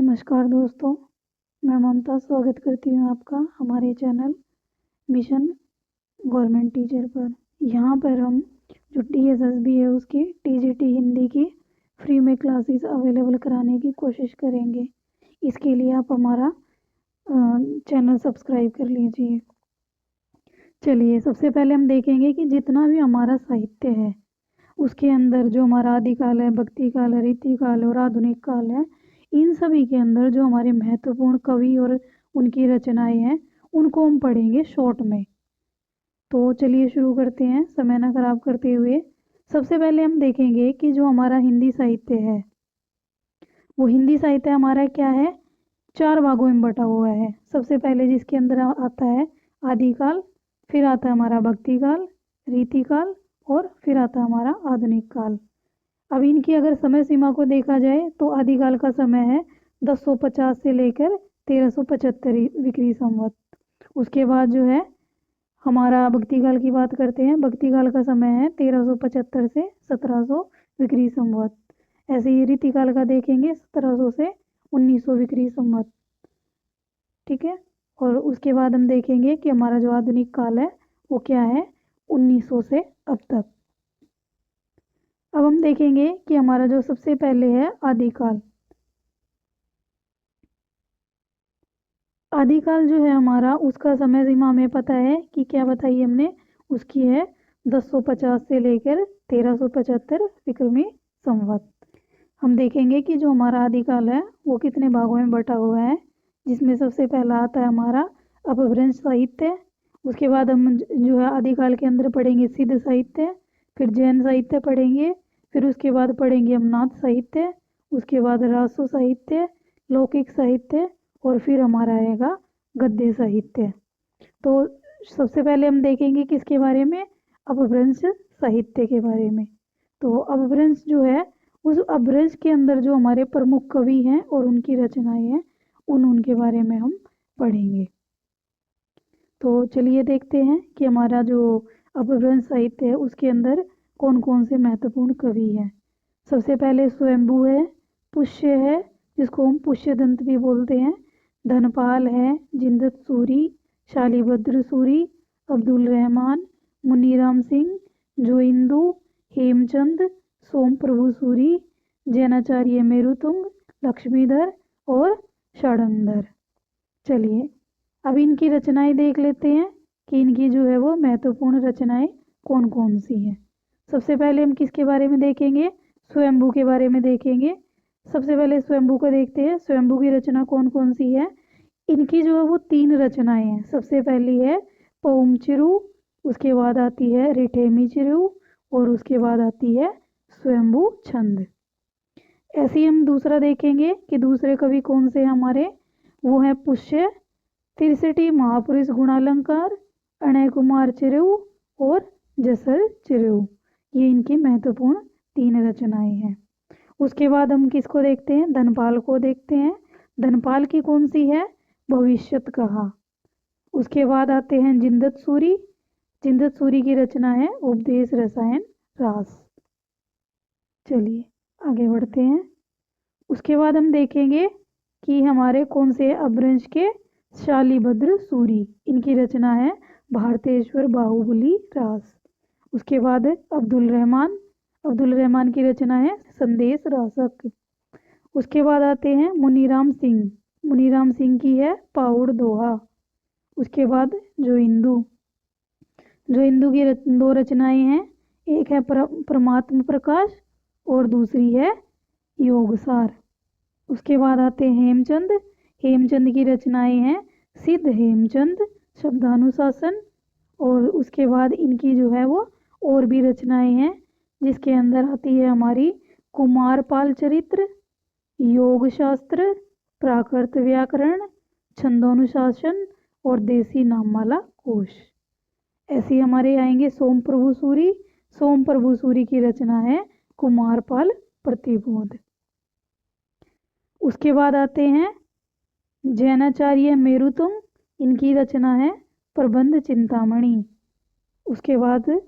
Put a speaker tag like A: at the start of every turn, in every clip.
A: नमस्कार दोस्तों, मैं ममता स्वागत करती हूँ आपका हमारे चैनल मिशन गवर्नमेंट टीचर पर। यहाँ पर हम जो TSSB है उसकी TGT हिंदी की फ्री में क्लासेस अवेलेबल कराने की कोशिश करेंगे। इसके लिए आप हमारा चैनल सब्सक्राइब कर लीजिए। चलिए, सबसे पहले हम देखेंगे कि जितना भी हमारा साहित्य है उसके अंदर जो हमारा आदिकाल है, भक्ति काल है, रीतिकाल और आधुनिक काल है, इन सभी के अंदर जो हमारे महत्वपूर्ण कवि और उनकी रचनाएं हैं उनको हम पढ़ेंगे शॉर्ट में। तो चलिए शुरू करते हैं समय ना खराब करते हुए। सबसे पहले हम देखेंगे कि जो हमारा हिंदी साहित्य है वो हिंदी साहित्य हमारा क्या है, 4 भागों में बटा हुआ है। सबसे पहले जिसके अंदर आता है आदिकाल, फिर आता है हमारा भक्ति काल, रीतिकाल और फिर आता है हमारा आधुनिक काल। अब इनकी अगर समय सीमा को देखा जाए तो आदिकाल का समय है 1050 से लेकर 1375 विक्री संवत। उसके बाद जो है हमारा भक्ति काल की बात करते हैं। भक्ति काल का समय है 1375 से 1700 विक्री संवत। ऐसे ही रीतिकाल का देखेंगे 1700 से 1900 विक्री संवत। ठीक है। और उसके बाद हम देखेंगे कि हमारा जो आधुनिक काल है वो क्या है, 1900 से अब तक। अब हम देखेंगे कि हमारा जो सबसे पहले है आदिकाल। आदिकाल जो है हमारा उसका समय सीमा हमें पता है कि क्या बताई हमने, उसकी है 1050 से लेकर 1375 विक्रमी संवत। हम देखेंगे कि जो हमारा आदिकाल है वो कितने भागों में बटा हुआ है, जिसमें सबसे पहला आता है हमारा अपभ्रंश साहित्य। उसके बाद हम जो है आदिकाल के अंदर पढ़ेंगे सिद्ध साहित्य, फिर जैन साहित्य पढ़ेंगे, फिर उसके बाद पढ़ेंगे हम नाथ साहित्य, उसके बाद रासो साहित्य, लौकिक साहित्य और फिर हमारा आएगा गद्य साहित्य। तो सबसे पहले हम देखेंगे किसके बारे में, अपभ्रंश साहित्य के बारे में। तो अपभ्रंश जो है उस अपभ्रंश के अंदर जो हमारे प्रमुख कवि हैं और उनकी रचनाएं हैं उनके बारे में हम पढ़ेंगे। तो चलिए देखते हैं कि हमारा जो अपभ्रंश साहित्य है उसके अंदर कौन कौन से महत्वपूर्ण कवि हैं। सबसे पहले स्वयंभू है, पुष्य है जिसको हम पुष्यदंत भी बोलते हैं, धनपाल है, जिंदत सूरी, शालीभद्र सूरी, अब्दुल रहमान, मुनीराम सिंह, जोइंदू, हेमचंद, सोम प्रभु सूरी, जैनाचार्य मेरुतुंग, लक्ष्मीधर और षडंधर। चलिए अब इनकी रचनाएं देख लेते हैं कि इनकी जो है वो महत्वपूर्ण रचनाएं कौन कौन सी हैं। सबसे पहले हम किसके बारे में देखेंगे, स्वयंभू के बारे में देखेंगे। सबसे पहले स्वयंभू को देखते हैं, स्वयंभू की रचना कौन कौन सी है। इनकी जो है वो 3 रचनाएं हैं। सबसे पहली है पौम चिरू, उसके बाद आती है रिठेमी चिरू और उसके बाद आती है स्वयंभू छंद। ऐसे ही हम दूसरा देखेंगे कि दूसरे कवि कौन से हैं हमारे, वो है पुष्य, तिरसठी महापुरुष गुणालंकार, अणय कुमार चिरू और जसर चिरू। ये इनकी महत्वपूर्ण 3 रचनाएं हैं। उसके बाद हम किसको देखते हैं, धनपाल को देखते हैं। धनपाल की कौन सी है, भविष्यत कहा। उसके बाद आते हैं जिंदत सूरी, जिंदत सूरी की रचना है उपदेश रसायन रास। चलिए आगे बढ़ते हैं। उसके बाद हम देखेंगे कि हमारे कौन से अपभ्रंश के, शालीभद्र सूरी, इनकी रचना है भारतेश्वर बाहुबली रास। उसके बाद अब्दुल रहमान, अब्दुल रहमान की रचना है संदेश रासक। उसके बाद आते हैं मुनीराम सिंह, मुनीराम सिंह की है पाउड़ दोहा। उसके बाद जोइंदू, जोइंदू की 2 रचनाएं हैं, एक है परमात्म प्रकाश और दूसरी है योगसार। उसके बाद आते हैं हेमचंद, हेमचंद की रचनाएं हैं सिद्ध हेमचंद, शब्दानुशासन और उसके बाद इनकी जो है वो और भी रचनाएं हैं जिसके अंदर आती है हमारी कुमारपाल चरित्र, योग शास्त्र, प्राकृत व्याकरण, छंदोनुशासन और देसी नाममाला कोश। ऐसे हमारे आएंगे सोम प्रभु सूरी, सोम प्रभु सूरी की रचना है कुमारपाल प्रतिबोध। उसके बाद आते हैं जैनाचार्य मेरुतुंग, इनकी रचना है प्रबंध चिंतामणि। उसके बाद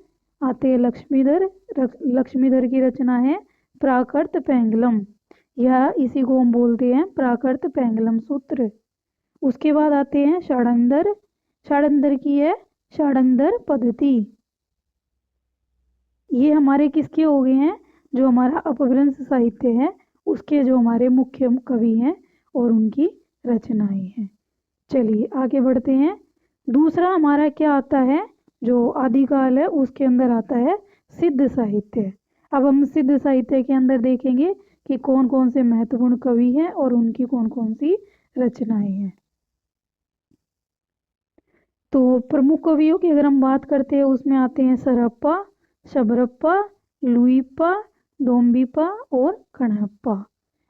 A: आते हैं लक्ष्मीधर, लक्ष्मीधर की रचना है प्राकृत पेंगलम। या इसी को हम बोलते हैं प्राकृत पेंगलम सूत्र। उसके बाद आते हैं षडंगर। षडंगर की है षडंगर पद्धति। ये हमारे किसके हो गए हैं, जो हमारा अपभ्रंश साहित्य है उसके जो हमारे मुख्य कवि हैं और उनकी रचनाएं हैं। चलिए आगे बढ़ते हैं। दूसरा हमारा क्या आता है, जो आदिकाल है उसके अंदर आता है सिद्ध साहित्य। अब हम सिद्ध साहित्य के अंदर देखेंगे कि कौन कौन से महत्वपूर्ण कवि हैं और उनकी कौन कौन सी रचनाएं हैं। तो प्रमुख कवियों की अगर हम बात करते हैं उसमें आते हैं सरप्पा, शबरप्पा, लुईप्पा, डोम्बिप्पा और कणप्पा।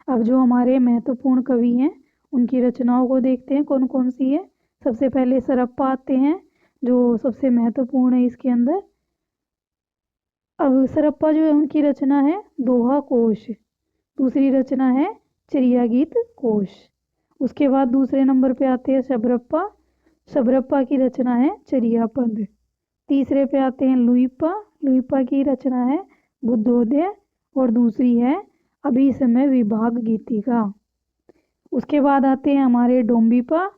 A: अब जो हमारे महत्वपूर्ण कवि हैं उनकी रचनाओं को देखते हैं कौन कौन सी है। सबसे पहले सरप्पा आते हैं जो सबसे महत्वपूर्ण है इसके अंदर। अब सरप्पा जो है उनकी रचना है दोहा कोश। दूसरी रचना है चिड़िया गीत कोश। उसके बाद दूसरे नंबर पे आते हैं शबरप्पा। शबरप्पा की रचना है चरिया पद। तीसरे पे आते हैं लुईप्पा। लुईप्पा की रचना है बुद्धोदय और दूसरी है अभिसमय विभाग गीतिका। उसके बाद आते हैं हमारे डोम्बिप्पा।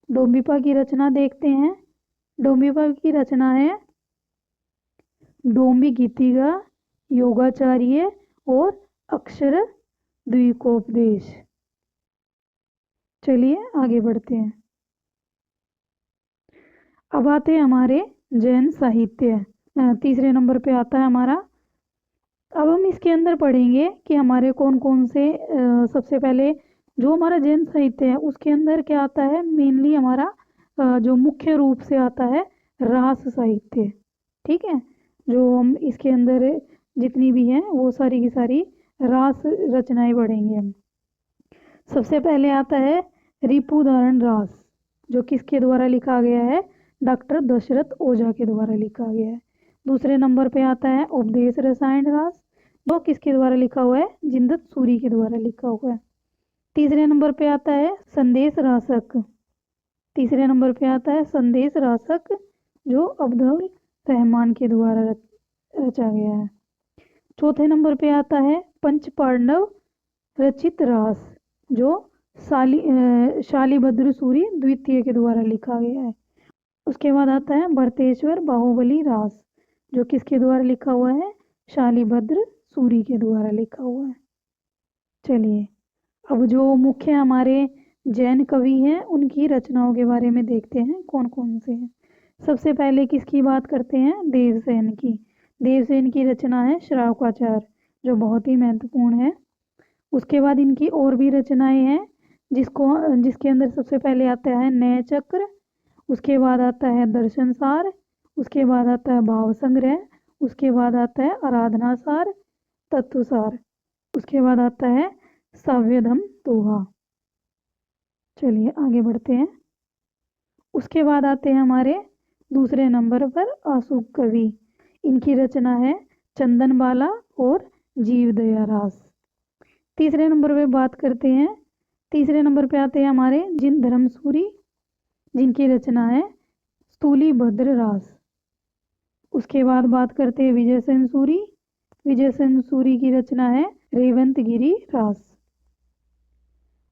A: डोम्बिप्पा की रचना देखते हैं। डोम्बिप्पा की रचना है डोम्बी गीतिका, योगाचार्य और अक्षर द्विकोपदेश। चलिए आगे बढ़ते हैं। अब आते हैं हमारे जैन साहित्य। तीसरे नंबर पे आता है हमारा। अब हम इसके अंदर पढ़ेंगे कि हमारे कौन कौन से सबसे पहले जो हमारा जैन साहित्य है उसके अंदर क्या आता है, मेनली हमारा जो मुख्य रूप से आता है रास साहित्य। ठीक है, जो हम इसके अंदर जितनी भी हैं वो सारी की सारी रास रचनाएं पढ़ेंगे हम। सबसे पहले आता है रिपुदारण रास, जो किसके द्वारा लिखा गया है, डॉक्टर दशरथ ओझा के द्वारा लिखा गया है। दूसरे नंबर पे आता है उपदेश रसायन रास, जो किसके द्वारा लिखा हुआ है, जिंदत सूरी के द्वारा लिखा हुआ है। तीसरे नंबर पे आता है संदेश रासक। तीसरे नंबर पे आता है संदेश रासक, जो अब्दुल रहमान के द्वारा रचा गया है। चौथे नंबर पे आता है पंच पांडव रचित रास, जो शालिभद्र सूरी द्वितीय के द्वारा लिखा गया है। उसके बाद आता है भरतेश्वर बाहुबली रास, जो किसके द्वारा लिखा हुआ है, शालिभद्र सूरी के द्वारा लिखा हुआ है। चलिए अब जो मुख्य हमारे जैन कवि हैं उनकी रचनाओं के बारे में देखते हैं कौन कौन से हैं। सबसे पहले किसकी बात करते हैं, देवसेन की। देवसेन की रचना है श्रावकाचार, जो बहुत ही महत्वपूर्ण है। उसके बाद इनकी और भी रचनाएं हैं जिसके अंदर सबसे पहले आता है नय चक्र। उसके बाद आता है दर्शन सार। उसके बाद आता है भाव संग्रह। उसके बाद आता है आराधना सार, तत्व सार। उसके बाद आता है साव्यधम दोहा। चलिए आगे बढ़ते हैं। उसके बाद आते हैं हमारे दूसरे नंबर पर आसुक कवि। इनकी रचना है चंदनबाला और जीव दया रास। तीसरे नंबर पे बात करते हैं, तीसरे नंबर पे आते हैं हमारे जिन धर्मसूरी, जिनकी रचना है स्थूली भद्र रास। उसके बाद बात करते हैं विजय सेन सूरी। विजय सेन सूरी की रचना है रेवंत गिरी रास।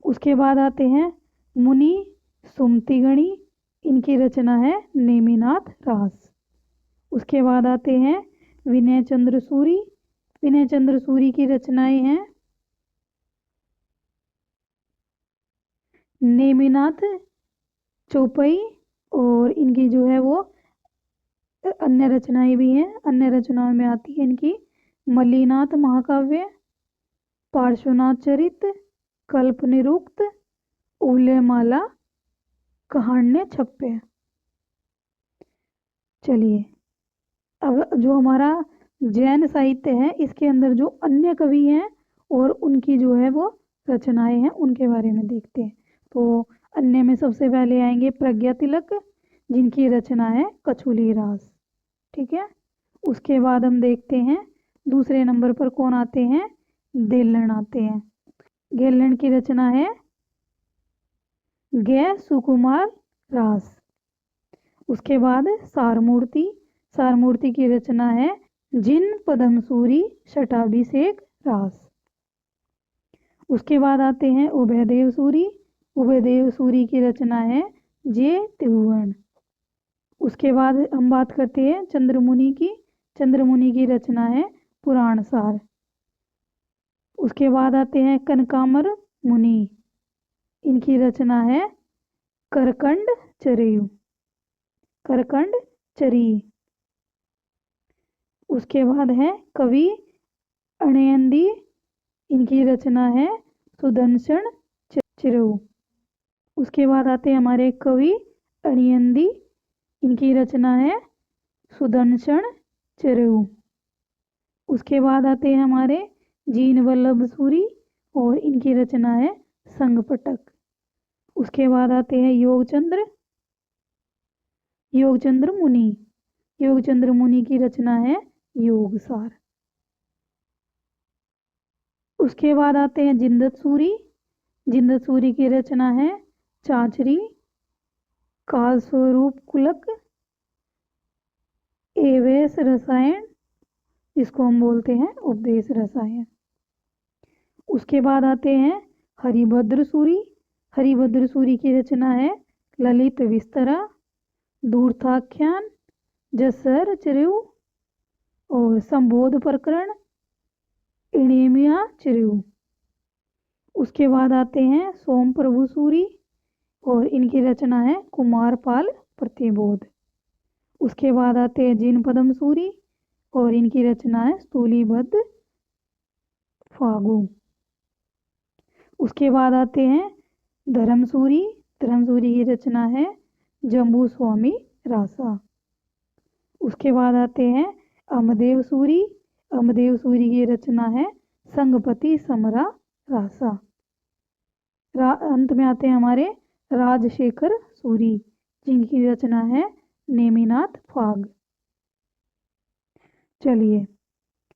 A: उसके बाद आते हैं मुनि सुमतिगणी, इनकी रचना है नेमिनाथ रास। उसके बाद आते हैं विनय चंद्र सूरी। विनय चंद्र सूरी की रचनाएं हैं नेमिनाथ चौपई, और इनकी जो है वो अन्य रचनाएं भी हैं। अन्य रचनाओं में आती है इनकी मल्लीनाथ महाकाव्य, पार्श्वनाथ चरित, कल्प निरुक्त, उल्लेमाला, कहान्य छप्पे। चलिए अब जो हमारा जैन साहित्य है इसके अंदर जो अन्य कवि हैं और उनकी जो है वो रचनाएं हैं उनके बारे में देखते हैं। तो अन्य में सबसे पहले आएंगे प्रज्ञा तिलक, जिनकी रचना है कछुली रास। ठीक है, उसके बाद हम देखते हैं दूसरे नंबर पर कौन आते हैं, देलन आते हैं। गेलन की रचना है गे सुकुमार रास। उसके बाद सारमूर्ति। सारमूर्ति की रचना है जिन पदमसूरी शटाभिषेक रास। उसके बाद आते हैं उभयदेव सूरी। उभयदेव सूरी की रचना है जे त्रिभुवन। उसके बाद हम बात करते हैं चंद्रमुनि की। चंद्रमुनि की रचना है पुराण सार। उसके बाद आते हैं कनकामर मुनि। इनकी रचना है करकंड चरेयु, करकंड चरी। उसके बाद है कवि अणयंदी। इनकी रचना है सुदर्शन चिरऊ। उसके बाद आते हैं हमारे कवि अणयंदी। इनकी रचना है सुदर्शन चिरऊ। उसके बाद आते हैं हमारे जीन वल्लभ सूरी और इनकी रचना है संगपटक। उसके बाद आते हैं योगचंद्र, योगचंद्र मुनि। योगचंद्र मुनि की रचना है योगसार। उसके बाद आते हैं जिंदत सूरी। जिंदत सूरी की रचना है चाचरी, काल स्वरूप कुलक, एवेश रसायन, इसको हम बोलते हैं उपदेश रसायन। उसके बाद आते हैं हरिभद्र सूरी। हरिभद्र सूरी की रचना है ललित विस्तरा, धूर्ताख्यान, जसर चरयु और संबोध प्रकरण, इणेमिया चरयु। उसके बाद आते हैं सोम प्रभु सूरी और इनकी रचना है कुमारपाल प्रतिबोध। उसके बाद आते हैं जिन पदम सूरी और इनकी रचना है स्थूलीबद्ध फागु। उसके बाद आते हैं धर्मसूरी। धर्मसूरी की रचना है जम्बू स्वामी रासा। उसके बाद आते हैं अमदेव सूरी। अमदेव सूरी की रचना है संगपति समरा रासा। अंत में आते हैं हमारे राजशेखर सूरी, जिनकी रचना है नेमिनाथ फाग। चलिए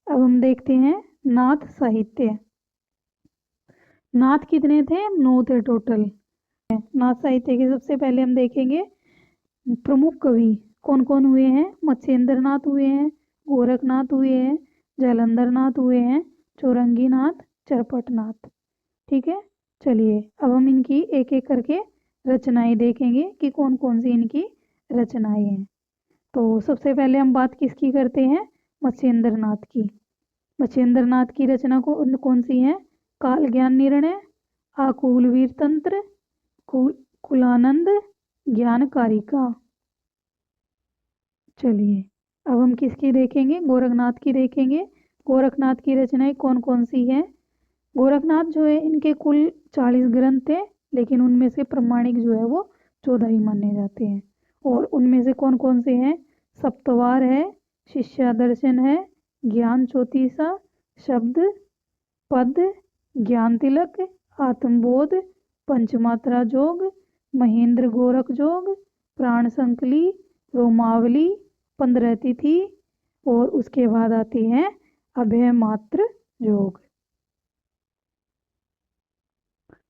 A: अब हम देखते हैं नाथ साहित्य। नाथ कितने थे? 9 थे टोटल। नाथ साहित्य के सबसे पहले हम देखेंगे प्रमुख कवि कौन कौन हुए हैं। मत्स्येंद्र नाथ हुए हैं, गोरखनाथ हुए हैं, जालंधर नाथ हुए हैं, चौरंगी नाथ, चरपट नाथ। ठीक है, चलिए अब हम इनकी एक एक करके रचनाएं देखेंगे कि कौन कौन सी इनकी रचनाएं हैं। तो सबसे पहले हम बात किसकी करते हैं? मत्स्येंद्र नाथ की। मत्स्येंद्र नाथ की रचना कौन सी है? काल ज्ञान निर्णय, आकुल वीर तंत्र, कुलानंद, ज्ञान कारिका। चलिए अब हम किसकी देखेंगे? गोरखनाथ की देखेंगे। गोरखनाथ की रचनाएं कौन कौन सी हैं? गोरखनाथ जो है इनके कुल 40 ग्रंथ थे, लेकिन उनमें से प्रमाणिक जो है वो 14 ही माने जाते हैं। और उनमें से कौन कौन से हैं? सप्तवार है, शिष्यादर्शन है, ज्ञान चौतीसा, शब्द, पद, ज्ञान तिलक, आत्मबोध, पंचमात्रा जोग, महेंद्र गोरख जोग, प्राण संकली, रोमावली, 15 तिथि और उसके बाद आती है अभय मात्र योग।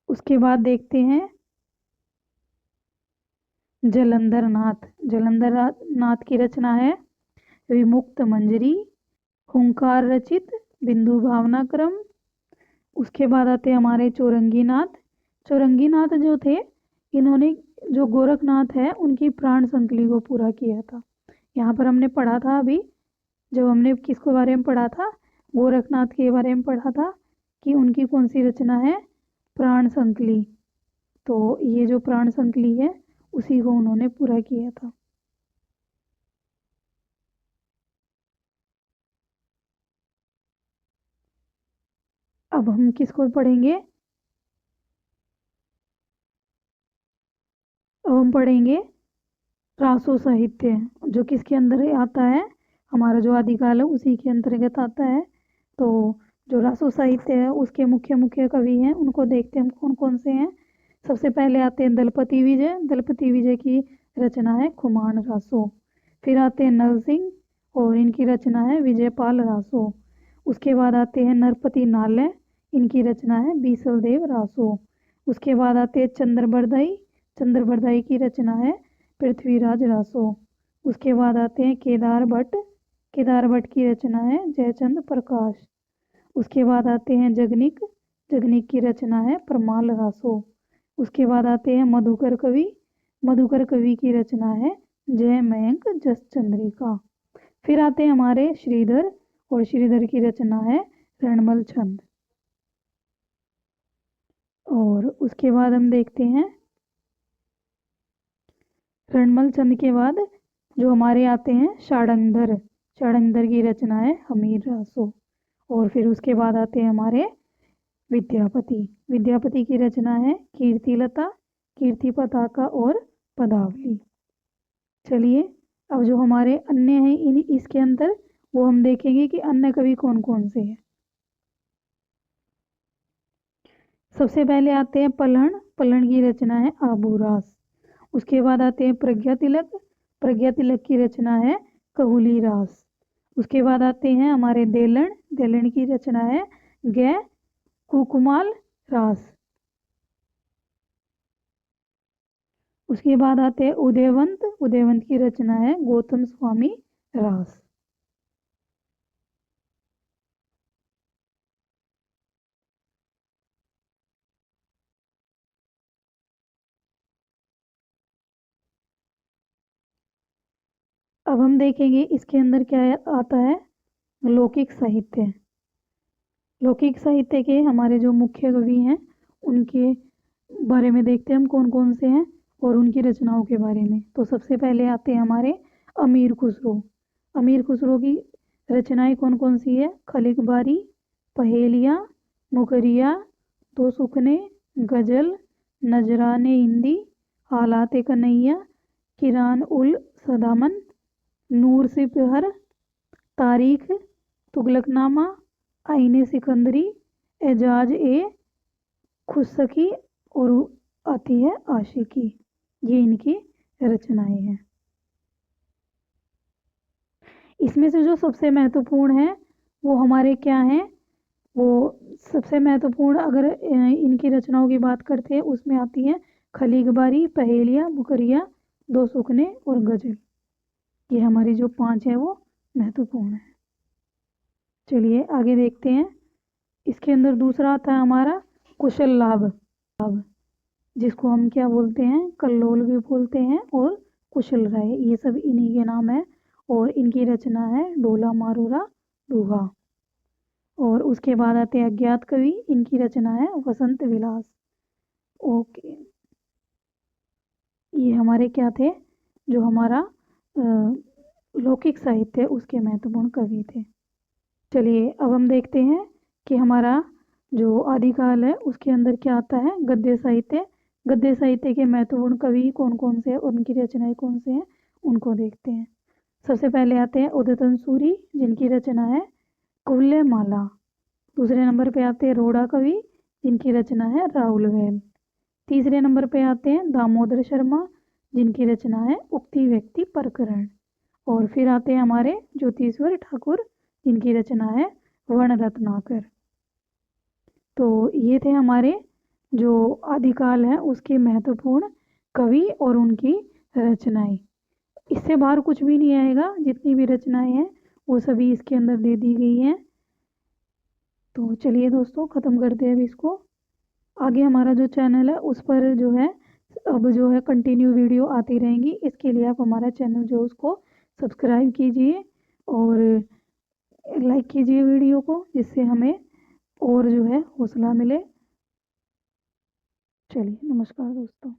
A: उसके बाद देखते हैं जालंधर नाथ। जालंधर नाथ की रचना है विमुक्त मंजरी, हुंकार रचित, बिंदु भावना क्रम। उसके बाद आते हैं हमारे चौरंगी नाथ। चौरंगी नाथ जो थे इन्होंने जो गोरखनाथ है उनकी प्राण संकली को पूरा किया था। यहाँ पर हमने पढ़ा था अभी, जब हमने किसके बारे में पढ़ा था? गोरखनाथ के बारे में पढ़ा था कि उनकी कौन सी रचना है? प्राण संकली। तो ये जो प्राण संकली है उसी को उन्होंने पूरा किया था। अब हम किसको पढ़ेंगे? अब हम पढ़ेंगे रासो साहित्य, जो किसके अंदर आता है? हमारा जो आदिकाल है उसी के अंतर्गत आता है। तो जो रासो साहित्य है उसके मुख्य मुख्य कवि हैं, उनको देखते हैं हम कौन कौन से हैं। सबसे पहले आते हैं दलपति विजय। दलपति विजय की रचना है खुमान रासो। फिर आते हैं नल सिंह और इनकी रचना है विजयपाल रासो। उसके बाद आते हैं नरपति नालय, इनकी रचना है बीसल देव रासो। उसके बाद आते हैं चंद्रबरदाई। चंद्रबरदाई की रचना है पृथ्वीराज रासो। उसके बाद आते हैं केदार भट्ट। केदार भट्ट की रचना है जयचंद प्रकाश। उसके बाद आते हैं जगनिक। जगनीक की रचना है परमाल रासो। उसके बाद आते हैं मधुकर कवि। मधुकर कवि की रचना है जय मयंक जस चंद्रिका। फिर आते हैं हमारे श्रीधर, और श्रीधर की रचना है रणमल छंद। और उसके बाद हम देखते हैं रणमल छंद के बाद जो हमारे आते हैं षाडंगर। षाडंगर की रचना है हमीर रासो। और फिर उसके बाद आते हैं हमारे विद्यापति। विद्यापति की रचना है कीर्तिलता, कीर्ति पताका और पदावली। चलिए अब जो हमारे अन्य हैं इन इसके अंदर वो हम देखेंगे कि अन्य कवि कौन कौन से हैं। सबसे पहले आते हैं पलहन। पलहन की रचना है आबूरास। उसके बाद आते हैं प्रज्ञा तिलक। प्रज्ञा तिलक की रचना है कहुली रास। उसके बाद आते हैं हमारे देलण। देलण की रचना है गै कुकुमाल रास। उसके बाद आते हैं उदयवंत। उदयवंत की रचना है गौतम स्वामी रास। अब हम देखेंगे इसके अंदर क्या आता है, लौकिक साहित्य। लौकिक साहित्य के हमारे जो मुख्य कवि हैं उनके बारे में देखते हैं हम कौन कौन से हैं और उनकी रचनाओं के बारे में। तो सबसे पहले आते हैं हमारे अमीर खुसरो। अमीर खुसरो की रचनाएं कौन कौन सी है, खलिक बारी, पहेलियाँ, मुकरिया, दो सुखने, गजल, नजराने हिंदी, हालात कन्हैया, किरान उल सदामन, नूर सिपहर, तारीख, तुगलकनामा, आईने सिकंदरी, एजाज ए खुशसकी और आती है आशिकी। ये इनकी रचनाएं हैं। इसमें से जो सबसे महत्वपूर्ण है वो हमारे क्या हैं, वो सबसे महत्वपूर्ण अगर इनकी रचनाओं की बात करते हैं उसमें आती हैं खलीक बारी, पहेलियाँ, मुकरिया, दो सुखने और गजल। ये हमारी जो 5 है वो महत्वपूर्ण है। चलिए आगे देखते हैं। इसके अंदर दूसरा आता है हमारा कुशल लाभ, जिसको हम क्या बोलते हैं, कल्लोल भी बोलते हैं और कुशल राय, ये सब इन्हीं के नाम है। और इनकी रचना है डोला मारूरा दूहा। और उसके बाद आते हैं अज्ञात कवि। इनकी रचना है वसंत विलास। ओके, ये हमारे क्या थे, जो हमारा लौकिक साहित्य उसके महत्वपूर्ण कवि थे। चलिए अब हम देखते हैं कि हमारा जो आदिकाल है उसके अंदर क्या आता है, गद्य साहित्य। गद्य साहित्य के महत्वपूर्ण कवि कौन कौन से हैं और उनकी रचनाएं कौन से हैं उनको देखते हैं। सबसे पहले आते हैं उदयन सूरी, जिनकी रचना है कुल्य माला। दूसरे नंबर पे आते हैं रोड़ा कवि, जिनकी रचना है राहुल वेल। तीसरे नंबर पे आते हैं दामोदर शर्मा, जिनकी रचना है उक्ति व्यक्ति प्रकरण। और फिर आते हैं हमारे ज्योतिश्वर ठाकुर, जिनकी रचना है वर्ण रत्नाकर। तो ये थे हमारे जो आदिकाल है उसके महत्वपूर्ण कवि और उनकी रचनाएं। इससे बाहर कुछ भी नहीं आएगा, जितनी भी रचनाएं हैं वो सभी इसके अंदर दे दी गई हैं। तो चलिए दोस्तों ख़त्म करते हैं अब इसको। आगे हमारा जो चैनल है उस पर जो है अब जो है कंटिन्यू वीडियो आती रहेंगी। इसके लिए आप हमारा चैनल जो उसको सब्सक्राइब कीजिए और लाइक कीजिए वीडियो को, जिससे हमें और जो है हौसला मिले। चलिए नमस्कार दोस्तों।